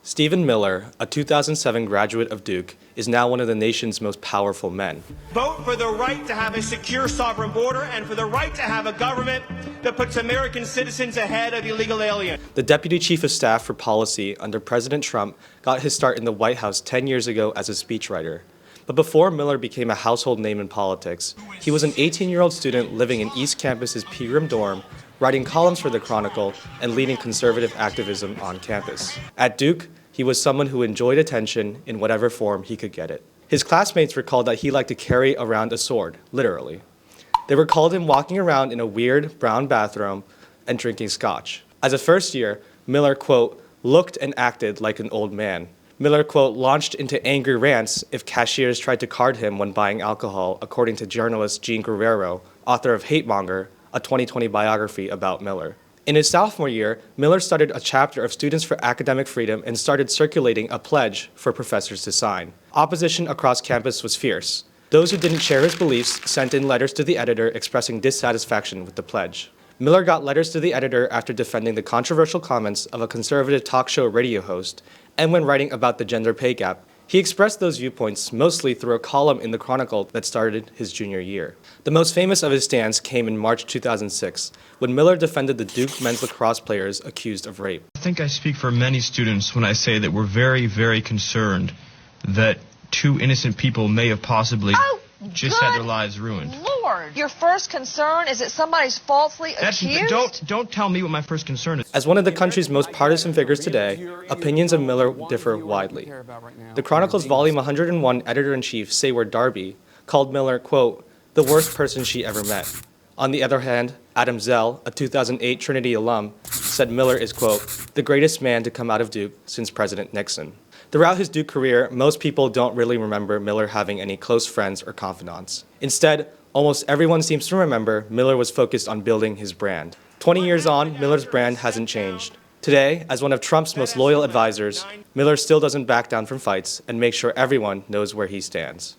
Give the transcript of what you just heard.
Stephen Miller, a 2007 graduate of Duke, is now one of the nation's most powerful men. Vote for the right to have a secure sovereign border and for the right to have a government that puts American citizens ahead of illegal aliens. The Deputy Chief of Staff for Policy under President Trump got his start in the White House 10 years ago as a speechwriter. But before Miller became a household name in politics, he was an 18-year-old student living in East Campus's Pegram dorm, writing columns for the Chronicle and leading conservative activism on campus. At Duke, he was someone who enjoyed attention in whatever form he could get it. His classmates recalled that he liked to carry around a sword, literally. They recalled him walking around in a weird brown bathrobe and drinking scotch. As a first year, Miller, quote, looked and acted like an old man. Miller, quote, launched into angry rants if cashiers tried to card him when buying alcohol, according to journalist Jean Guerrero, author of Hate Monger, a 2020 biography about Miller. In his sophomore year, Miller started a chapter of Students for Academic Freedom and started circulating a pledge for professors to sign. Opposition across campus was fierce. Those who didn't share his beliefs sent in letters to the editor expressing dissatisfaction with the pledge. Miller got letters to the editor after defending the controversial comments of a conservative talk show radio host and when writing about the gender pay gap. He expressed those viewpoints mostly through a column in the Chronicle that started his junior year. The most famous of his stands came in March 2006, when Miller defended the Duke men's lacrosse players accused of rape. I think I speak for many students when I say that we're very, very concerned that two innocent people may have possibly just had their lives ruined. Lord, your first concern is that somebody's falsely accused? Don't tell me what my first concern is. As one of the country's most partisan figures today, opinions of Miller differ widely. The Chronicle's volume 101 editor-in-chief, Sayward Darby, called Miller, quote, the worst person she ever met. On the other hand, Adam Zell, a 2008 Trinity alum, said Miller is, quote, the greatest man to come out of Duke since President Nixon. Throughout his Duke career, most people don't really remember Miller having any close friends or confidants. Instead, almost everyone seems to remember Miller was focused on building his brand. 20 years on, Miller's brand hasn't changed. Today, as one of Trump's most loyal advisors, Miller still doesn't back down from fights and makes sure everyone knows where he stands.